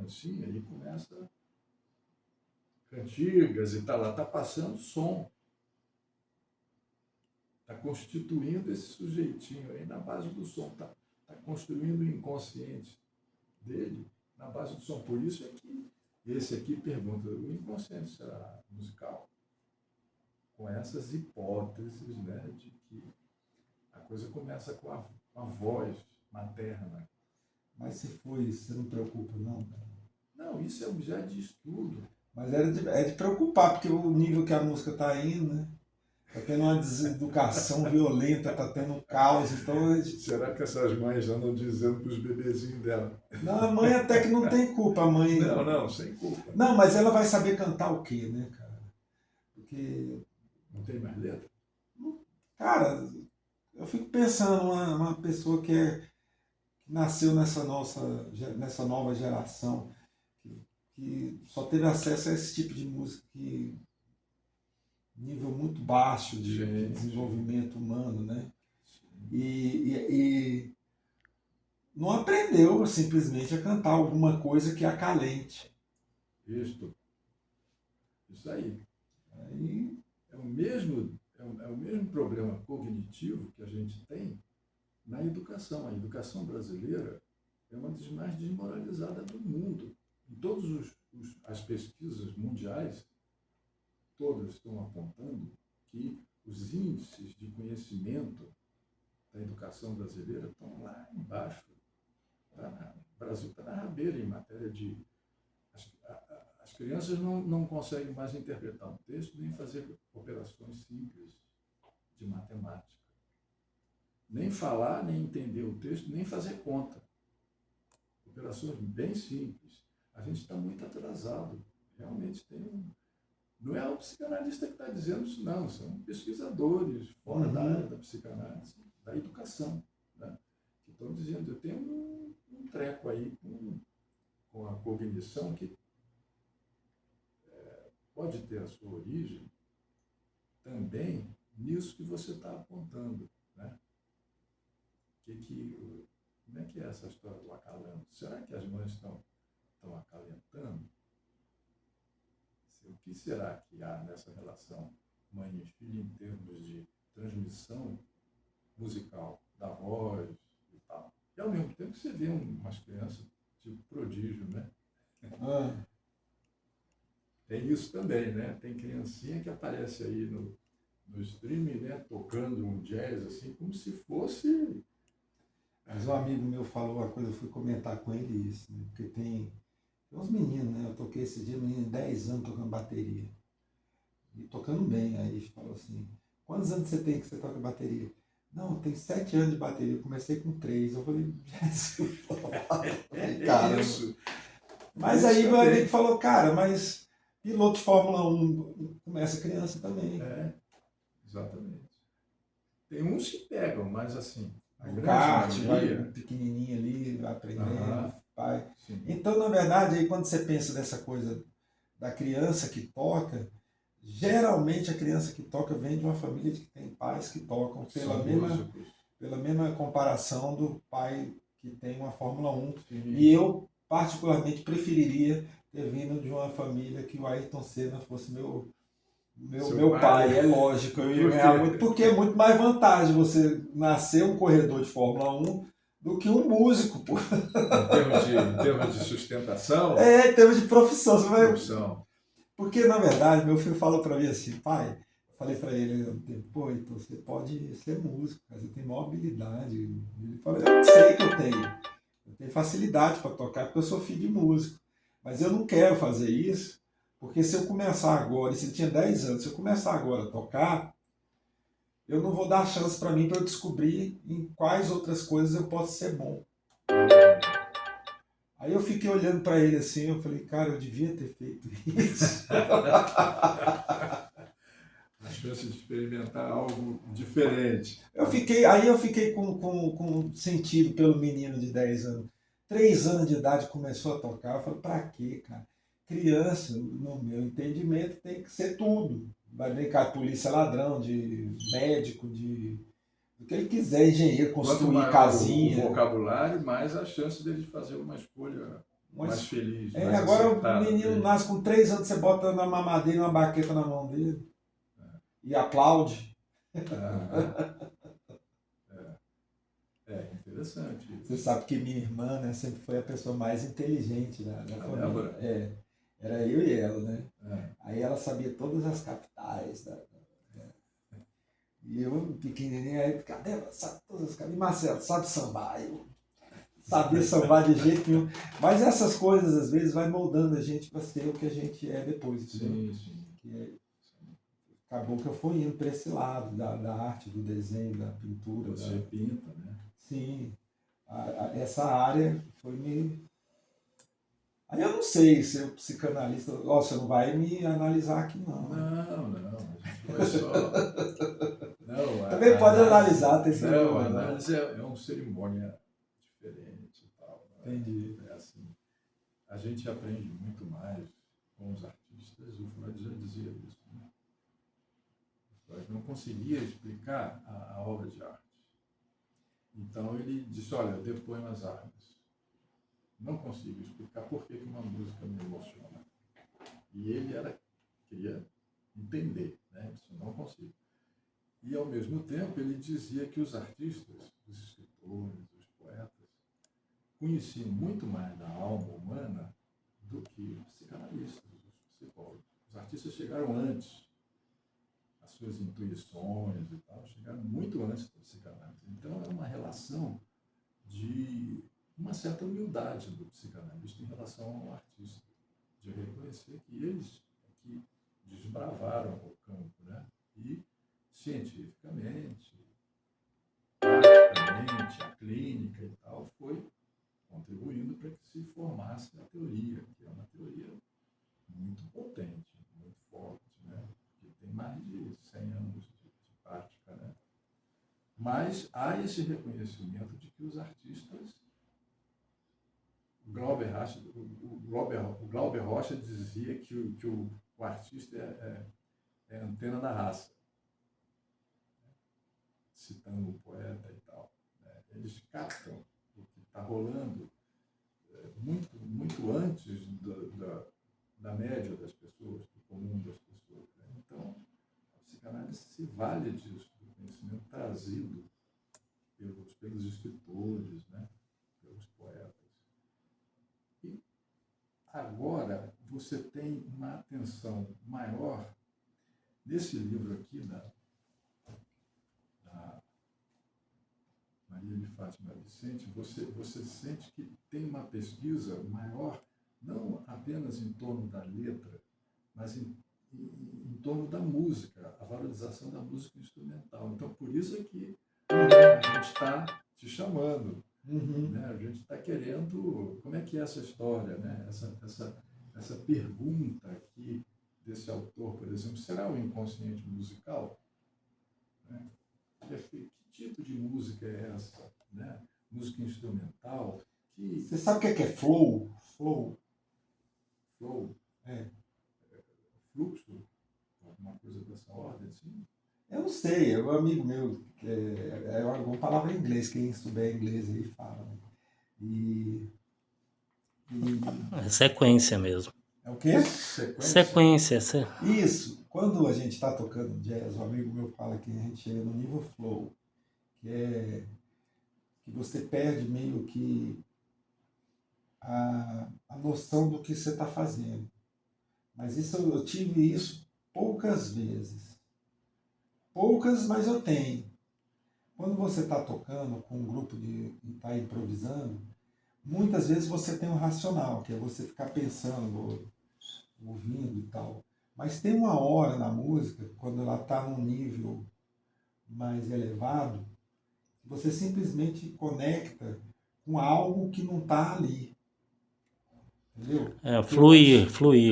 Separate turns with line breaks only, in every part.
criancinha e começa cantigas e lá, está passando som. Está constituindo esse sujeitinho aí na base do som, está construindo o inconsciente dele na base do som. Por isso é que esse aqui pergunta, o inconsciente será musical? Com essas hipóteses, né, de que a coisa começa com a voz materna.
Mas se for isso, você não preocupa, não, cara?
Não, isso é objeto de estudo.
Mas é de preocupar, porque o nível que a música está indo, né? Está tendo uma deseducação violenta, está tendo caos. Então...
Será que essas mães andam dizendo para os bebezinhos dela?
Não, a mãe até que não tem culpa, a mãe...
Não, sem culpa.
Não, mas ela vai saber cantar o quê, né, cara? Porque...
Não tem mais letra?
Cara, eu fico pensando, uma pessoa que nasceu nessa nova geração, que só teve acesso a esse tipo de música, que nível muito baixo de desenvolvimento humano, né? E não aprendeu simplesmente a cantar alguma coisa que acalente.
Isso aí. É o mesmo problema cognitivo que a gente tem na educação. A educação brasileira é uma das mais desmoralizadas do mundo. Em todas as pesquisas mundiais, todas estão apontando que os índices de conhecimento da educação brasileira estão lá embaixo. O Brasil está na rabeira em matéria de... As crianças não conseguem mais interpretar um texto nem fazer operações simples de matemática. Nem falar, nem entender o texto, nem fazer conta. Operações bem simples. A gente está muito atrasado. Realmente tem Não é o psicanalista que está dizendo isso, não. São pesquisadores fora da área da psicanálise, da educação, né? Que estão dizendo, eu tenho um treco aí com a cognição que pode ter a sua origem também nisso que você está apontando, né? Como é que é essa história do acalanto? Será que as mães estão acalentando? O que será que há nessa relação mãe e filho em termos de transmissão musical da voz e tal? E ao mesmo tempo você vê umas crianças tipo prodígio, né? Tem isso também, né? Tem criancinha que aparece aí no streaming, né? Tocando um jazz assim, como se fosse...
Mas um amigo meu falou uma coisa, eu fui comentar com ele isso, né? Porque tem uns meninos, né? Eu toquei esse dia, menino de 10 anos tocando bateria. E tocando bem. Aí ele falou assim, quantos anos você tem que você toca bateria? Não, eu tenho 7 anos de bateria, eu comecei com 3. Eu falei, Jesus, cara.
Isso.
Mas aí meu amigo falou, cara, mas piloto de Fórmula 1 começa criança também.
Exatamente. Tem uns que pegam, mas assim,
o kart, vai pequenininho ali, vai aprendendo, pai.
Sim.
Então, na verdade, aí quando você pensa dessa coisa da criança que toca, geralmente a criança que toca vem de uma família que tem pais que tocam, pela mesma comparação do pai que tem uma Fórmula 1.
Sim.
E eu, particularmente, preferiria ter vindo de uma família que o Ayrton Senna fosse meu pai. É lógico, eu ia ganhar muito, porque é muito mais vantagem você nascer um corredor de Fórmula 1 do que um músico, pô.
Em termos de sustentação?
Em termos de profissão.
Profissão.
Porque, na verdade, meu filho falou para mim assim, pai, eu falei para ele, pô, então você pode ser músico, cara, você tem maior habilidade. Ele falou, eu sei que eu tenho facilidade para tocar, porque eu sou filho de músico, mas eu não quero fazer isso, porque se eu começar agora, e se ele tinha 10 anos, se eu começar agora a tocar, eu não vou dar chance para mim para eu descobrir em quais outras coisas eu posso ser bom. Aí eu fiquei olhando para ele assim, eu falei, cara, eu devia ter feito isso.
A chance de experimentar algo diferente.
Aí eu fiquei com sentido pelo menino de 10 anos. 3 anos de idade começou a tocar, eu falei, pra quê, cara? Criança, no meu entendimento, tem que ser tudo. Vai brincar de polícia ladrão, de médico, do que ele quiser, engenheiro, construir casinha.
O vocabulário, mais a chance dele fazer uma escolha mais feliz,
É,
mais
agora o
acertado.
menino nasce com 3 anos, você bota na mamadeira uma baqueta na mão dele e aplaude.
Ah, interessante
Você
isso.
sabe que minha irmã, né, sempre foi a pessoa mais inteligente da
A
família.
Débora?
Era eu e ela, né?
Ah,
Aí ela sabia todas as capitais. E eu, pequenininho, aí, cadê ela? Sabe todas as capitais. E Marcelo, sabe sambar? Eu sabia sambar de jeito nenhum. Mas essas coisas, às vezes, vai moldando a gente para ser o que a gente é depois, entendeu?
sim.
Acabou que eu fui indo para esse lado da arte, do desenho, da pintura.
Você pinta, né?
Sim, essa área foi me. Aí eu não sei se o psicanalista. Ó, você não vai me analisar aqui, não.
Não, a gente vai só. Não,
Também pode analisar, tem
não,
problema,
a
não.
análise é uma cerimônia diferente e tal. Né?
Entendi.
É assim, a gente aprende muito mais com os artistas, o Freud já dizia isso. Né? O Freud não conseguia explicar a obra de arte. Então ele disse, olha, eu deponho as armas. Não consigo explicar por que uma música me emociona. E ele queria entender, né? Isso eu não consigo. E, ao mesmo tempo, ele dizia que os artistas, os escritores, os poetas, conheciam muito mais da alma humana do que os psicanalistas, os psicólogos. Os artistas chegaram antes, as suas intuições e tal, chegaram muito antes da psicanálise. Então, é uma relação de uma certa humildade do psicanalista em relação ao artista, de reconhecer que eles que desbravaram o campo, né? E cientificamente, praticamente, a clínica e tal, foi contribuindo para que se formasse a teoria, que é uma teoria muito potente, muito forte, né? Que tem mais de 100 anos de prática, né? Mas há esse reconhecimento de que os artistas. O Glauber Rocha dizia que o artista é a antena da raça, citando o poeta e tal. Né? Eles captam o que está rolando muito antes da média das pessoas, do comum das pessoas. Né? Então, a psicanálise se vale disso, do conhecimento trazido pelos escritores, né? Pelos poetas. E agora você tem uma atenção maior nesse livro aqui da Maria de Fátima Vicente, você sente que tem uma pesquisa maior, não apenas em torno da letra, mas em torno da música, a valorização da música instrumental. Então, por isso é que a gente está te chamando. Né? A gente está querendo... Como é que é essa história? Né? Essa pergunta aqui desse autor, por exemplo, será o inconsciente musical? Né? Que tipo de música é essa? Né? Música instrumental?
Você sabe o que é flow? Flow?
É. Fluxo? Alguma coisa dessa ordem, assim?
Eu não sei, é um amigo meu, é alguma palavra em inglês, quem souber inglês aí fala.
É sequência mesmo.
É o quê?
Sequência.
Isso. Quando a gente está tocando jazz, um amigo meu fala que a gente chega no nível flow, que é que você perde meio que a noção do que você está fazendo. Mas isso eu tive isso poucas vezes. Poucas, mas eu tenho. Quando você está tocando com um grupo e está improvisando, muitas vezes você tem um racional, que é você ficar pensando, ouvindo e tal. Mas tem uma hora na música, quando ela está num nível mais elevado, você simplesmente conecta com algo que não está ali. Entendeu?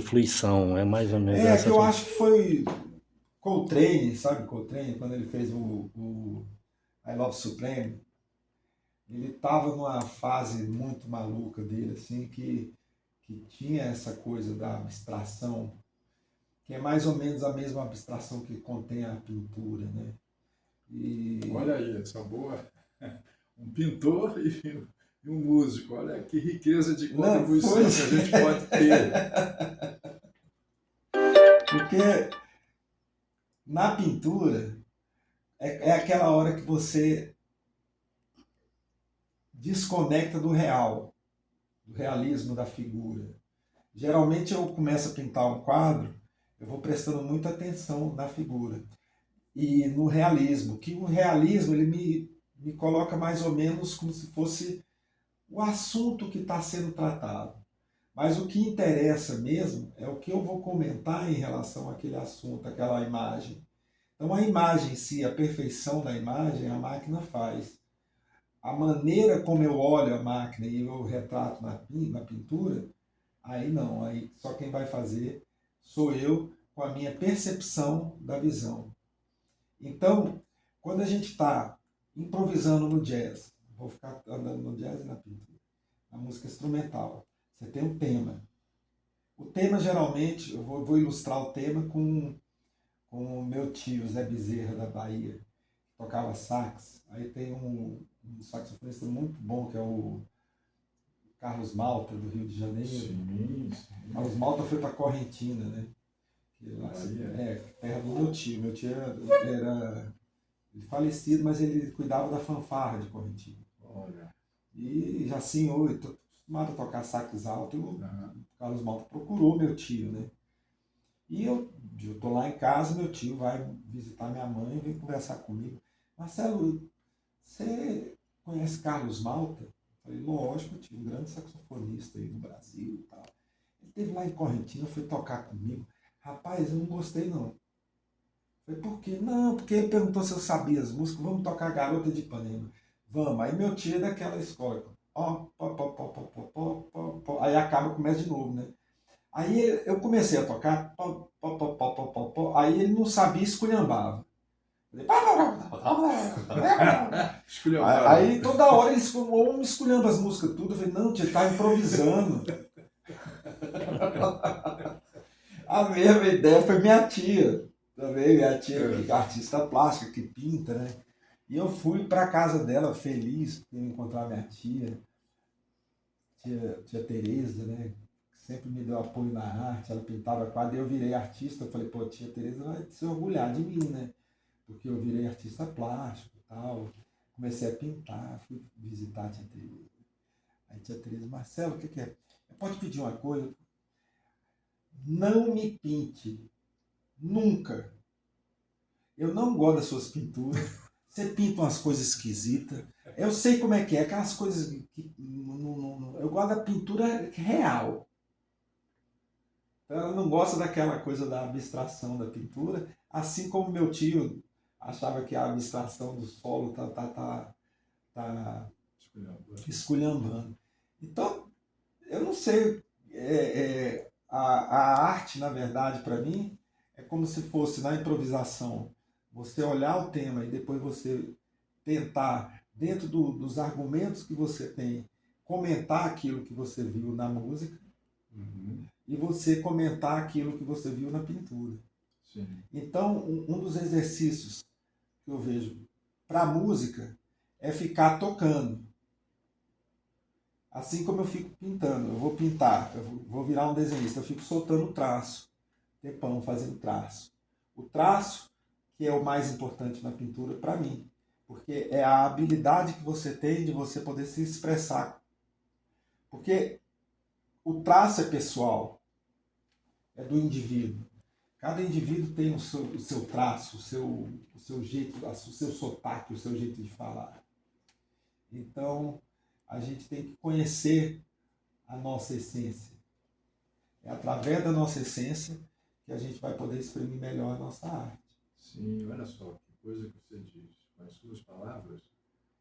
Fluição, é mais ou menos
essa.
essa.
Que eu acho que foi Coltrane, sabe Coltrane, quando ele fez o I Love Supreme, ele estava numa fase muito maluca dele, assim, que tinha essa coisa da abstração, que é mais ou menos a mesma abstração que contém a pintura, né?
Olha aí, essa boa... Um pintor e e um músico. Olha que riqueza de
Não,
contribuição que a
pois
gente pode ter.
Porque na pintura é aquela hora que você desconecta do real, do realismo da figura. Geralmente eu começo a pintar um quadro, eu vou prestando muita atenção na figura e no realismo, que o realismo ele me coloca mais ou menos como se fosse o assunto que está sendo tratado. Mas o que interessa mesmo é o que eu vou comentar em relação àquele assunto, àquela imagem. Então a imagem em si, a perfeição da imagem, a máquina faz. A maneira como eu olho a máquina e eu retrato na pintura, aí não, aí só quem vai fazer sou eu com a minha percepção da visão. Então, quando a gente está improvisando no jazz, vou ficar andando no jazz e na pintura, na música instrumental, você tem um tema. O tema, geralmente, eu vou ilustrar o tema com o meu tio, Zé Bezerra, da Bahia, que tocava sax. Aí tem um saxofonista muito bom, que é o Carlos Malta, do Rio de Janeiro.
Sim.
Carlos Malta foi para Correntina, né? Terra do meu tio. Meu tio era falecido, mas ele cuidava da fanfarra de Correntina.
Olha.
E já senhor, estou acostumado a tocar sax alto, o Carlos Malta procurou meu tio, né? E eu estou lá em casa, meu tio vai visitar minha mãe e vem conversar comigo. Marcelo, você conhece Carlos Malta? Eu falei, lógico, tio, um grande saxofonista aí do Brasil e tal. Ele esteve lá em Correntina, foi tocar comigo. Rapaz, eu não gostei não. Eu falei, por quê? Não, porque ele perguntou se eu sabia as músicas, vamos tocar Garota de Ipanema. Vamos. Aí meu tio é daquela escola. Aí acaba, começa de novo, né? Aí eu comecei a tocar, aí ele não sabia, esculhambava. Aí toda hora eles me esculhamba as músicas tudo. Eu falei, não, tio, tá improvisando. A mesma ideia foi minha tia. Também, minha tia, que é artista plástica, que pinta, né? E eu fui pra casa dela feliz por encontrar minha tia Tereza, né? Sempre me deu apoio na arte, ela pintava quadro, e eu virei artista. Eu falei, pô, tia Tereza vai se orgulhar de mim, né? Porque eu virei artista plástico e tal. Comecei a pintar, fui visitar a tia Tereza. Aí tia Tereza, Marcelo, o que é? Pode pedir uma coisa? Não me pinte. Nunca. Eu não gosto das suas pinturas. Você pinta umas coisas esquisitas. Eu sei como é que é, aquelas coisas que eu gosto da pintura real. Ela não gosta daquela coisa da abstração da pintura, assim como meu tio achava que a abstração do solo tá esculhambando. Então, eu não sei, a arte, na verdade, para mim, é como se fosse na improvisação, você olhar o tema e depois você tentar, dentro dos argumentos que você tem, comentar aquilo que você viu na música.
Uhum.
E você comentar aquilo que você viu na pintura.
Sim.
Então, um dos exercícios que eu vejo para a música é ficar tocando. Assim como eu fico pintando, eu vou pintar, eu vou virar um desenhista, eu fico soltando traço, tempão fazendo traço. O traço, que é o mais importante na pintura para mim, porque é a habilidade que você tem de você poder se expressar. Porque o traço é pessoal, é do indivíduo. Cada indivíduo tem o seu traço, o seu jeito, o seu sotaque, o seu jeito de falar. Então, a gente tem que conhecer a nossa essência. É através da nossa essência que a gente vai poder exprimir melhor a nossa arte.
Sim, olha só que coisa que você diz com as suas palavras,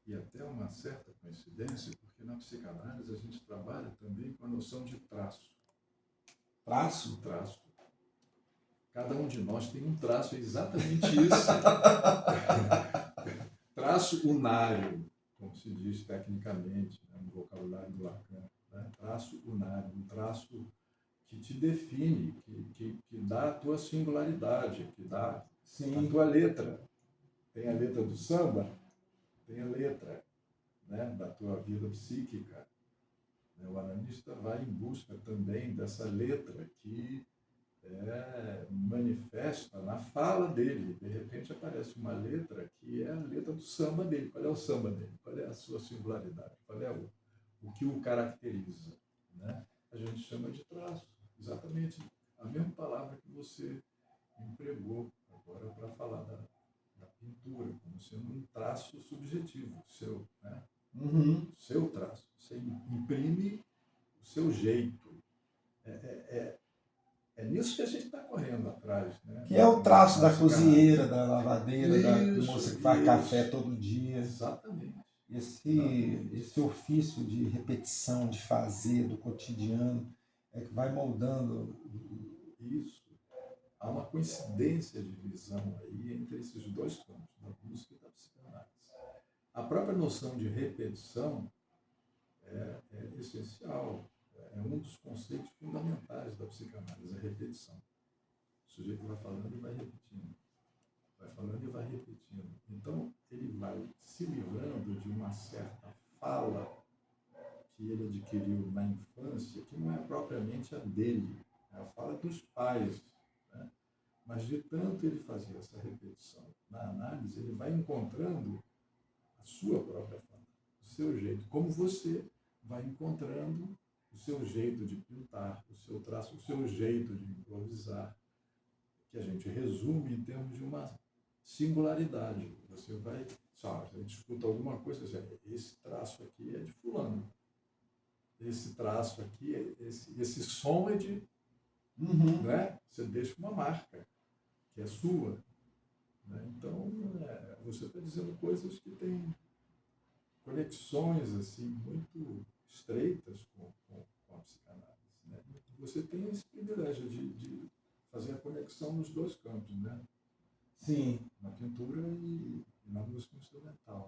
e até uma certa coincidência, porque na psicanálise a gente trabalha também com a noção de traço.
Traço?
Traço. Cada um de nós tem um traço, é exatamente isso. Traço unário, como se diz tecnicamente, né, no vocabulário do Lacan. Né? Traço unário, um traço que te define, que dá a tua singularidade, que dá
Sim.
a tua letra. Tem a letra do samba, tem a letra né, da tua vida psíquica. Né? O analista vai em busca também dessa letra que manifesta na fala dele. De repente aparece uma letra que é a letra do samba dele. Qual é o samba dele? Qual é a sua singularidade? Qual é o que o caracteriza? Né? A gente chama de traço. Exatamente a mesma palavra que você empregou agora para falar da pintura, como sendo um traço subjetivo seu, né? Seu traço. Você imprime o seu jeito. É nisso que a gente está correndo atrás. Né?
Que é o traço da
psicanálise.
cozinheira, da lavadeira, da
Isso,
moça que faz
isso.
café todo dia.
Exatamente.
Esse ofício de repetição, de fazer, do cotidiano, é que vai moldando.
Isso. Há uma coincidência de visão aí entre esses dois campos, da música e da psicanálise. A própria noção de repetição é essencial, é um dos conceitos fundamentais da psicanálise, a repetição. O sujeito vai falando e vai repetindo, vai falando e vai repetindo. Então, ele vai se livrando de uma certa fala que ele adquiriu na infância, que não é propriamente a dele, é a fala dos pais, né? Mas de tanto ele fazer essa repetição na análise, ele vai encontrando a sua própria fala, o seu jeito, como você vai encontrando o seu jeito de pintar, o seu traço, o seu jeito de improvisar, que a gente resume em termos de uma singularidade. Você vai, sabe, a gente escuta alguma coisa, esse traço aqui é de fulano, esse traço aqui, esse som é de... Né? Você deixa uma marca, que é sua. Né? Então, você está dizendo coisas que têm conexões assim, muito estreitas com a psicanálise. Né? Você tem esse privilégio de fazer a conexão nos dois campos, né?
Sim.
Na pintura e na música instrumental.